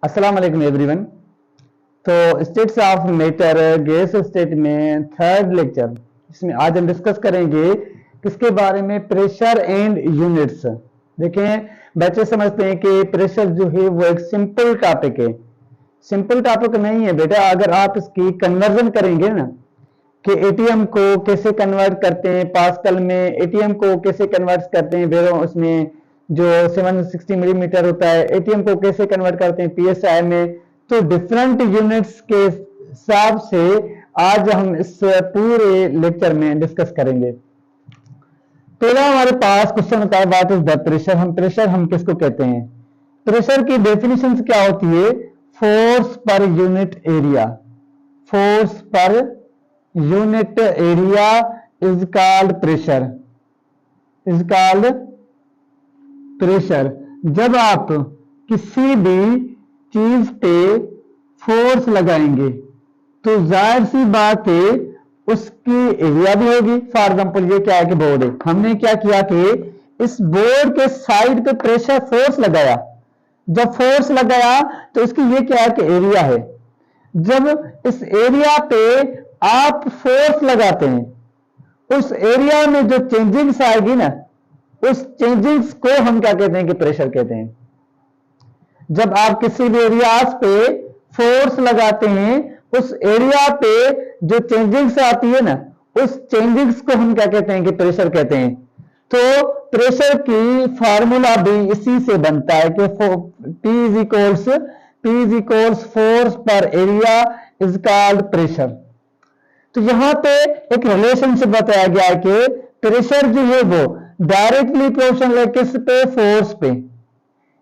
अस्सलाम वालेकुम एवरीवन। तो states of matter gas state में थर्ड लेक्चर, इसमें आज हम डिस्कस करेंगे किसके बारे में, प्रेशर एंड यूनिट्स। देखें बच्चे समझते हैं कि प्रेशर जो है वो एक सिंपल टॉपिक है। सिंपल टॉपिक नहीं है बेटा, अगर आप इसकी कन्वर्जन करेंगे ना कि एटीएम को कैसे कन्वर्ट करते हैं पास्कल में, एटीएम को कैसे कन्वर्ट करते हैं बेरो उसमें जो 760 मिलीमीटर होता है, एटीएम को कैसे कन्वर्ट करते हैं पीएसआई में, तो डिफरेंट यूनिट्स के हिसाब से आज हम इस पूरे लेक्चर में डिस्कस करेंगे। पहला हमारे पास क्वेश्चन होता है what is the pressure. Pressure हम किसको कहते हैं? प्रेशर की डेफिनेशन क्या होती है? Force per unit area. Force per unit area is called pressure, is called pressure. जब आप किसी भी चीज पे फोर्स लगाएंगे तो जाहिर सी बात है उसकी एरिया भी होगी। फॉर एग्जांपल ये क्या है कि बोर्ड है, हमने क्या किया कि इस बोर्ड के साइड पे प्रेशर फोर्स लगाया। जब फोर्स लगाया तो इसकी ये क्या है कि एरिया है। जब इस एरिया पे आप फोर्स लगाते हैं उस एरिया में जो चेंजिंग्स आएगी ना, उस चेंजिंग्स को हम क्या कहते हैं कि प्रेशर कहते हैं। जब आप किसी भी एरियाज पे फोर्स लगाते हैं उस एरिया पे जो चेंजिंग्स आती है ना, उस चेंजिंग्स को हम क्या कहते हैं कि प्रेशर कहते हैं। तो प्रेशर की फार्मूला भी इसी से बनता है कि P इज इक्वल्स फोर्स पर एरिया इज कॉल्ड प्रेशर। तो यहां पे एक रिलेशनशिप बताया गया है कि प्रेशर जो है वो डायरेक्टली प्रोपोर्शनल है किस पे? फोर्स पे।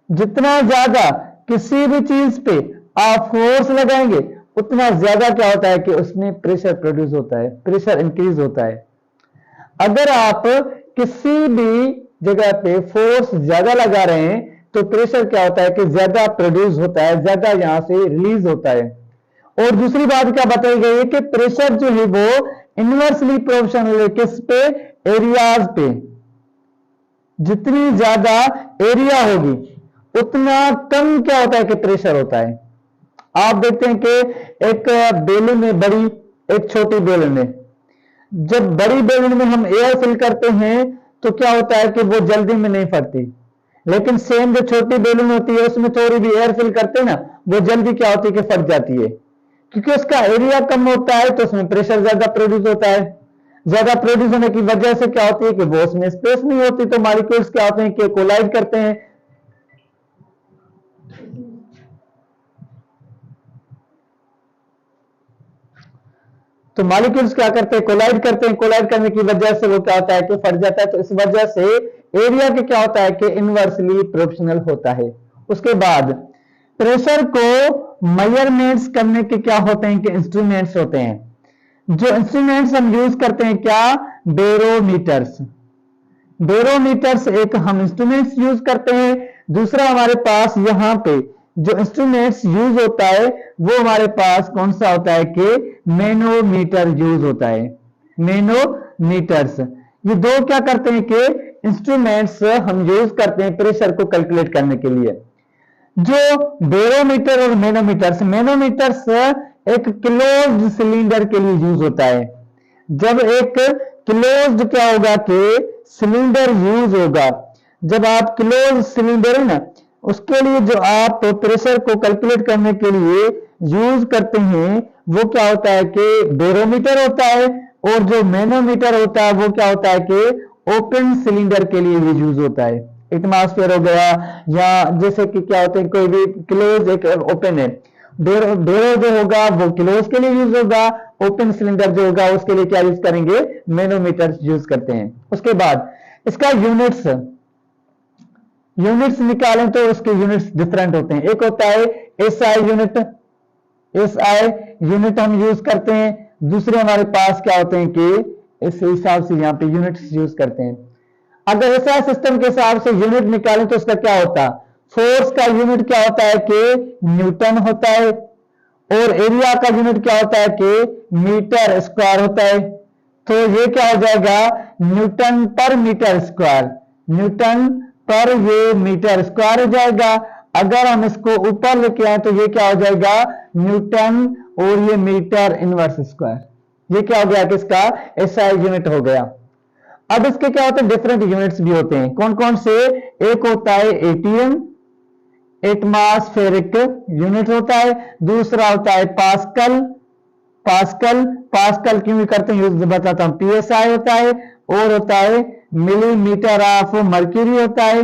जितना ज्यादा किसी भी चीज पे आप फोर्स लगाएंगे उतना ज्यादा क्या होता है कि उसमें प्रेशर प्रोड्यूस होता है, प्रेशर इंक्रीज होता है। अगर आप किसी भी जगह पे फोर्स ज्यादा लगा रहे हैं तो प्रेशर क्या होता है कि ज्यादा प्रोड्यूस होता है, ज्यादा यहां से रिलीज होता है। और दूसरी बात क्या बताई गई है कि प्रेशर जो है वो इनवर्सली प्रोपोर्शनल है किस पे? एरियाज पे। जितनी ज्यादा एरिया होगी उतना कम क्या होता है कि प्रेशर होता है। आप देखते हैं कि एक बेलून में बड़ी, एक छोटी बेलून में, जब बड़ी बेलून में हम एयर फिल करते हैं तो क्या होता है कि वो जल्दी में नहीं फटती, लेकिन सेम जो छोटी बेलून होती है उसमें थोड़ी भी एयर फिल करते हैं ना, वो जल्दी क्या होती है कि फट जाती है, क्योंकि उसका एरिया कम होता है तो उसमें प्रेशर ज्यादा प्रोड्यूस होता है। ज्यादा प्रोड्यूस होने की वजह से क्या होती है कि वो उसमें स्पेस नहीं होती, तो मॉलिक्यूल्स क्या होते हैं कि कोलाइड करते हैं। तो मॉलिक्यूल्स क्या करते हैं? कोलाइड करते हैं। कोलाइड करने की वजह से वो क्या होता है कि फट जाता है। तो इस वजह से एरिया के क्या होता है कि इनवर्सली प्रोपोर्शनल होता है। उसके बाद प्रेशर को मेजरमेंट्स करने के क्या होते हैं कि इंस्ट्रूमेंट्स होते हैं। जो इंस्ट्रूमेंट्स हम यूज करते हैं क्या? बेरोमीटर्स। बेरोमीटर्स एक हम इंस्ट्रूमेंट्स यूज करते हैं। दूसरा हमारे पास यहाँ पे जो इंस्ट्रूमेंट्स यूज होता है वो हमारे पास कौन सा होता है कि मैनोमीटर यूज होता है। मैनोमीटर्स, ये दो क्या करते हैं कि इंस्ट्रूमेंट्स हम यूज करते हैं प्रेशर को कैलकुलेट करने के लिए। जो बेरोमीटर और मैनोमीटर्स, मैनोमीटर्स एक क्लोज्ड सिलेंडर के लिए यूज होता है। जब एक क्लोज्ड क्या होगा कि सिलेंडर यूज होगा, जब आप क्लोज सिलेंडर है ना उसके लिए जो आप प्रेशर को कैलकुलेट करने के लिए यूज करते हैं वो क्या होता है कि बेरोमीटर होता है। और जो मैनोमीटर होता है वो क्या होता है कि ओपन सिलेंडर के लिए भी यूज होता है। एटमॉस्फेयर हो गया या जैसे कि क्या होते हैं कोई भी क्लोज एक ओपन है, बेरो जो होगा वो क्लोज के लिए यूज होगा, ओपन सिलेंडर जो होगा उसके लिए क्या यूज करेंगे? मैनोमीटर यूज करते हैं। उसके बाद इसका यूनिट्स निकालें तो इसके यूनिट्स डिफरेंट होते हैं। एक होता है एसआई यूनिट, एसआई यूनिट हम यूज करते हैं। दूसरे हमारे पास क्या होते हैं कि इस हिसाब से यहाँ पे यूनिट्स यूज करते हैं। अगर एसआई सिस्टम के हिसाब से यूनिट निकालें तो उसका क्या होता है? फोर्स का यूनिट क्या होता है कि न्यूटन होता है, और एरिया का यूनिट क्या होता है कि मीटर स्क्वायर होता है। तो ये क्या हो जाएगा? न्यूटन पर मीटर स्क्वायर, न्यूटन पर ये मीटर स्क्वायर हो जाएगा। अगर हम इसको ऊपर लेके आए तो ये क्या हो जाएगा, न्यूटन, और ये मीटर इनवर्स स्क्वायर। ये क्या हो गया, किसका, एसआई यूनिट हो गया। अब इसके क्या होते हैं, डिफरेंट यूनिट्स भी होते हैं। कौन कौन से, एक होता है एटीएम, एटमॉस्फेरिक यूनिट होता है। दूसरा होता है पास्कल, पास्कल क्यों करते हैं यूज बताता हूं, पीएसआई होता है। और होता है मिलीमीटर ऑफ मर्क्यूरी होता है,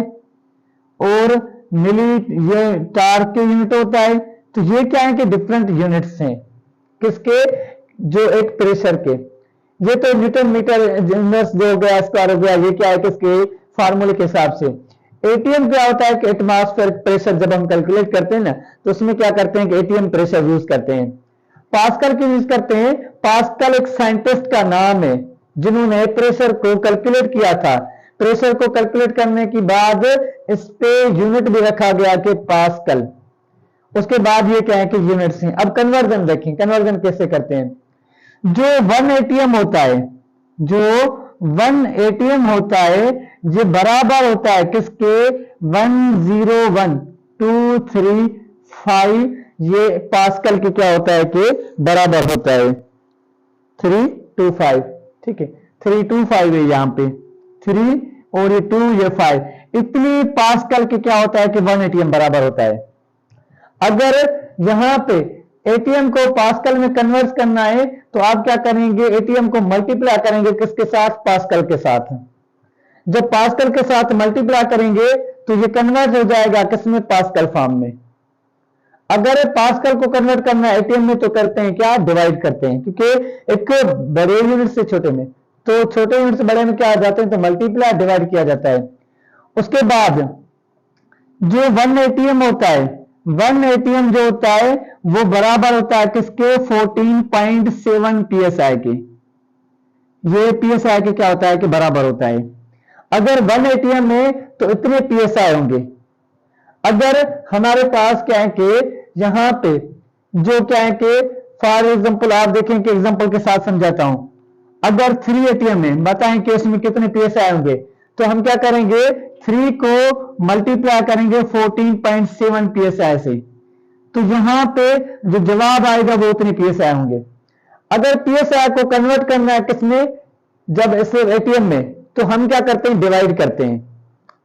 और ये टार्क के यूनिट होता है। तो ये क्या है कि डिफरेंट यूनिट्स हैं किसके, जो एक प्रेशर के। ये तो न्यूटन मीटर इनवर्स जो हो गया, स्क्वायर हो गया, ये क्या है किसके, फार्मूले के हिसाब से। एटीएम क्या होता है कि एटमॉस्फेरिक प्रेशर जब हम कैलकुलेट करते हैं ना, तो उसमें क्या करते हैं कि एटीएम प्रेशर यूज करते हैं। पास्कल क्यों यूज करते हैं, पास्कल एक साइंटिस्ट का नाम है जिन्होंने प्रेशर को कैलकुलेट किया था। प्रेशर को कैलकुलेट करने के बाद इस पे यूनिट भी रखा गया कि पास्कल। उसके बाद ये क्या है कि यूनिट्स हैं। अब कन्वर्जन देखें, कन्वर्जन कैसे करते हैं। जो 1 एटीएम होता है, जो 1 एटीएम होता है, ये बराबर होता है किसके, 101.235। ये पास्कल के क्या होता है कि बराबर होता है 325। ठीक है, 325 है यहां पे, 3 और ये 2 ये 5, इतनी पास्कल के क्या होता है कि 1 एटीएम बराबर होता है। अगर यहां पे एटीएम को पास्कल में कन्वर्ट करना है तो आप क्या करेंगे, एटीएम को मल्टीप्लाई करेंगे किसके साथ, पास्कल के साथ। जब पास्कल के साथ मल्टीप्लाई करेंगे तो ये कन्वर्ट हो जाएगा किसमें, पास्कल फॉर्म में। अगर पास्कल को कन्वर्ट करना है एटीएम में तो करते हैं क्या, डिवाइड करते हैं, क्योंकि एक बड़े यूनिट से छोटे में, तो छोटे यूनिट से बड़े में क्या आ जाते हैं, तो मल्टीप्लाई डिवाइड किया जाता है। उसके बाद जो 1 एटीएम होता है, 1 एटीएम जो होता है वो बराबर होता है किसके, 14.7 पीएसआई के। ये पीएसआई के क्या होता है कि बराबर होता है। अगर 1 एटीएम में तो इतने पीएसआई होंगे। अगर हमारे पास क्या है कि यहां पे जो क्या है कि फॉर एग्जांपल आप देखें कि एग्जांपल के साथ समझाता हूं। अगर 3 एटीएम में बताएं कि इसमें कितने पीएसआई होंगे, तो हम क्या करेंगे, 3 को मल्टीप्लाई करेंगे 14.7 पीएसआई से, तो यहां पे जो जवाब आएगा वो उतने पीएसआई होंगे। अगर पीएसआई को कन्वर्ट करना है किसमें, जब इसे एटीएम में, तो हम क्या करते हैं, डिवाइड करते हैं।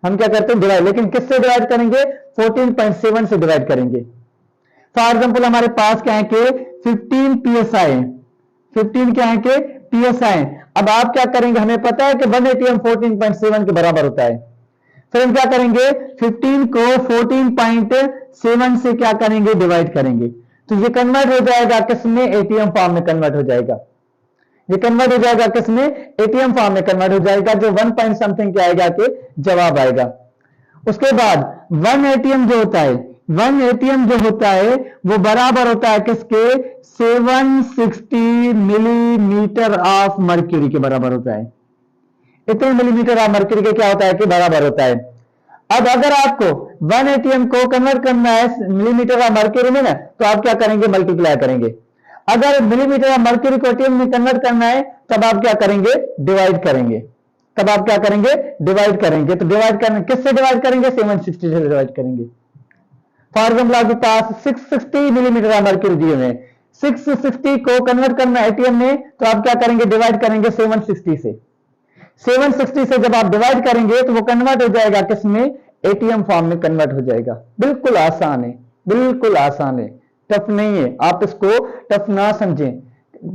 हम क्या करते हैं, डिवाइड, लेकिन किससे डिवाइड करेंगे, 14.7 से डिवाइड करेंगे। फॉर एग्जांपल हमारे पास क्या है कि 15 पीएसआई, 15 क्या है कि पीएसआई। अब आप क्या करेंगे, हमें पता है कि 1 एटीएम 14.7 के बराबर होता है। फिर हम क्या करेंगे, 15 को 14.7 से क्या करेंगे, डिवाइड करेंगे, तो ये कन्वर्ट हो जाएगा किसमें, एटीएम फॉर्म में कन्वर्ट हो जाएगा। ये कन्वर्ट हो जाएगा किसमें, एटीएम फॉर्म में कन्वर्ट हो जाएगा, जो 1 पॉइंट समथिंग क्या आएगा कि जवाब आएगा। उसके बाद 1 एटीएम जो होता है, 1 एटीएम जो होता है वो बराबर होता है किसके, 760 मिलीमीटर ऑफ मर्क्यूरी के बराबर होता है। इतने मिलीमीटर ऑफ मर्क्यूरी के क्या होता है कि बराबर होता है। अब अगर आपको 1 एटीएम को कन्वर्ट करना है मिलीमीटर ऑफ मर्क्यूरी में ना, तो आप क्या करेंगे, मल्टीप्लाई करेंगे। अगर मिलीमीटर ऑफ मर्क्यूरी को एटीएम में कन्वर्ट करना है तब आप क्या करेंगे, डिवाइड करेंगे। तब आप क्या करेंगे, डिवाइड करेंगे। तो डिवाइड करने किससे डिवाइड करेंगे, 760 से डिवाइड करेंगे। फॉर एग्जाम्पल आपके पास 660 मिलीमीटर ऑफ मर्क्यूरी दिए हुए, 660 को कन्वर्ट करना एटीएम में, तो आप क्या करेंगे, डिवाइड करेंगे 760 से। 760 से जब आप डिवाइड करेंगे तो वो कन्वर्ट हो जाएगा किसमें, एटीएम फॉर्म में कन्वर्ट हो जाएगा। बिल्कुल आसान है, बिल्कुल आसान है, टफ नहीं है। आप इसको टफ ना समझें।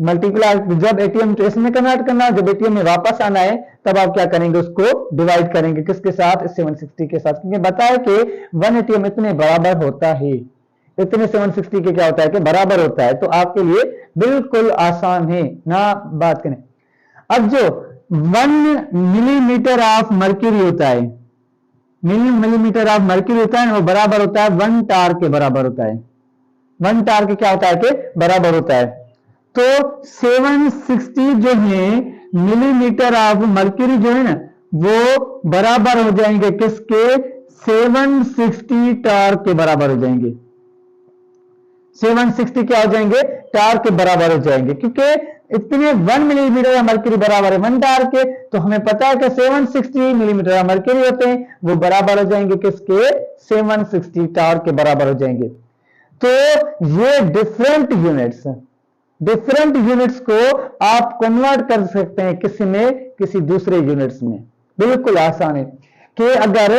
मल्टीप्लाई जब एटीएम तो इसमें कन्वर्ट करना, जब एटीएम में वापस आना है तब आप क्या करेंगे, उसको डिवाइड करेंगे किसके साथ, 760 के साथ, क्योंकि बताया कि 1 एटीएम इतने बराबर होता है, इतने 760 के क्या होता है कि बराबर होता है। तो आपके लिए बिल्कुल आसान है ना बात करें। अब जो 1 मिलीमीटर ऑफ मर्क्यूरी होता है, मिलीमीटर ऑफ मर्क्यूरी होता है, वो बराबर होता है 1 टार के बराबर होता है। 1 टार के क्या होता है कि बराबर होता है। तो 760 जो है मिलीमीटर ऑफ मर्क्यूरी जो है ना, वो बराबर हो जाएंगे किसके, 760 टार के बराबर हो जाएंगे। 760 क्या हो जाएंगे, टार के बराबर हो जाएंगे, क्योंकि इतने 1 मिलीमीटर मरकरी बराबर है 1 टार के, तो हमें पता है कि 760 मिलीमीटर मरकरी होते हैं, वो बराबर हो जाएंगे किसके, 760 टार के बराबर हो जाएंगे। तो ये डिफरेंट यूनिट्स को आप कन्वर्ट कर सकते हैं किसी में, किसी दूसरे यूनिट्स में, बिल्कुल आसान है कि अगर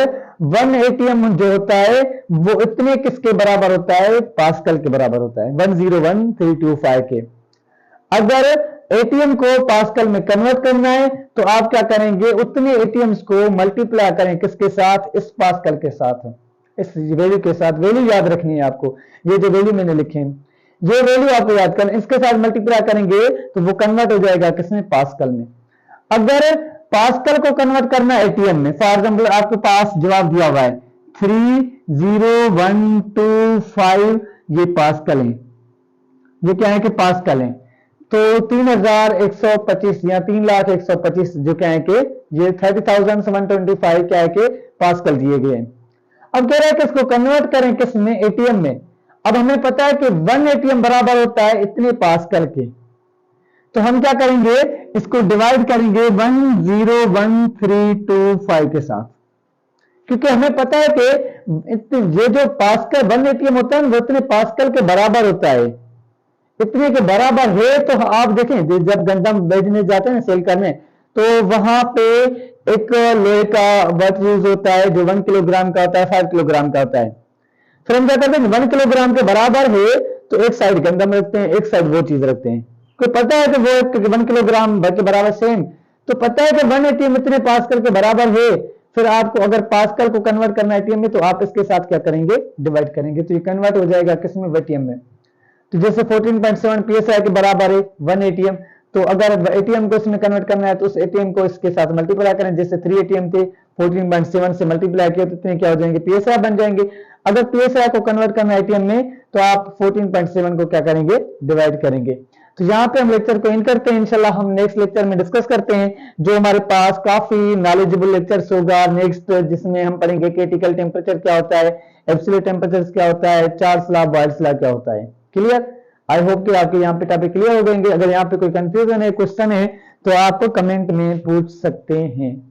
1 एटीएम जो होता है वो इतने किसके बराबर होता है, पास्कल के बराबर होता है, 101325 के। अगर एटीएम को पास्कल में कन्वर्ट करना है तो आप क्या करेंगे, उतने एटीएम्स को मल्टीप्लाई करें किसके साथ, इस पास्कल के साथ, इस वैल्यू के साथ। वैल्यू याद रखनी है आपको, ये जो वैल्यू मैंने लिखे हैं ये वैल्यू आपको याद करना, इसके साथ मल्टीप्लाई करेंगे तो वो कन्वर्ट हो जाएगा किसमें, पास्कल में। अगर पास्कल को कन्वर्ट करना एटीएम में, फॉर एग्जाम्पल आपके पास जवाब दिया हुआ है 30125, ये पास्कल है, ये क्या है कि पास्कल है, तो 3125 या 3,125 जो क्या है कि ये 30,125 क्या है कि पास्कल दिए गए हैं। अब कह रहा है कि इसको कन्वर्ट करें किसमें, एटीएम में। अब हमें पता है कि 1 एटीएम बराबर होता है इतने पास्कल के, तो हम क्या करेंगे, इसको डिवाइड करेंगे 101,325 के साथ, क्योंकि हमें पता है कि ये जो पास्कल 1 एटीएम होता है वो इतने पास्कल के बराबर होता है, इतने के बराबर है। तो आप देखें जब गंदम बेचने जाते हैं सेल करने, तो वहां पे एक लोहे का वर्क यूज होता है जो 1 किलोग्राम का होता है, 5 किलोग्राम का होता है। फिर हम क्या करते हैं, 1 किलोग्राम के बराबर है तो एक साइड गंदम रखते हैं, एक साइड वो चीज रखते हैं। कोई पता है कि वो 1 किलोग्राम के बराबर सेम, तो पता है कि 1 एटीएम इतने पास्कल के बराबर है। फिर आपको अगर पास्कल को कन्वर्ट करना एटीएम में तो आप इसके साथ क्या करेंगे, डिवाइड करेंगे, तो ये कन्वर्ट हो जाएगा किसमें, एटीएम में। तो जैसे 14.7 psi के बराबर है 1 एटीएम, तो अगर एटीएम को इसमें कन्वर्ट करना है तो उस एटीएम को इसके साथ मल्टीप्लाई करें, जैसे 3 एटीएम थे 14.7 से मल्टीप्लाई किया तो इतने क्या हो जाएंगे, psi बन जाएंगे। अगर psi को कन्वर्ट करना है एटीएम में तो आप 14.7 को क्या करेंगे, डिवाइड करेंगे। तो यहाँ पे हम लेक्चर को इन करते हैं, इंशाल्लाह हम नेक्स्ट लेक्चर में डिस्कस करते हैं, जो हमारे पास काफी नॉलेजेबल लेक्चर्स होगा नेक्स्ट, जिसमें हम पढ़ेंगे क्रिटिकल टेम्परेचर क्या होता है, एब्सोल्यूट टेम्परेचर क्या होता है, चार्ल्स लॉ, बॉयल्स लॉ क्या होता है। क्लियर, आई होप कि आपके यहाँ पे टॉपिक क्लियर हो गएंगे। अगर यहाँ पे कोई कंफ्यूजन है, क्वेश्चन है तो आप कमेंट में पूछ सकते हैं।